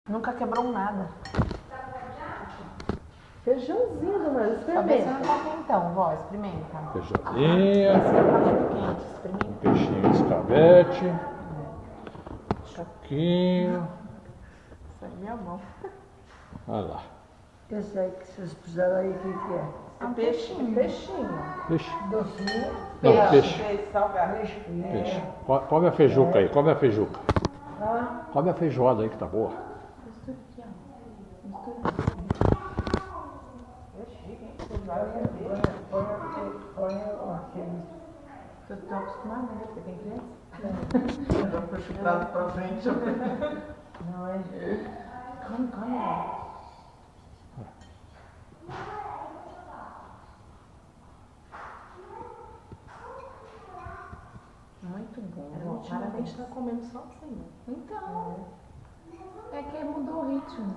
Nunca quebrou nada. Feijãozinho, dona Maria, Talvez você experimenta. não tá então, vó, experimenta. Feijãozinho, Esse tá muito quente, experimenta. peixinho de escabete, choquinho, Isso aí é bom. olha lá, Esse aí que vocês puseram aí, o que é? É um peixinho. Peixinho. peixe, Docinho. não, peixe, salgado. peixe, come a feijuca aí, come a feijuca, Ah, come a feijoada aí que tá boa. põe aquele. Eu tô acostumada, né? Você tem criança? Já foi chutado pra frente. Não é? Come. Muito bom. A gente Parabéns. tá comendo só assim, né? Então, é que mudou o ritmo.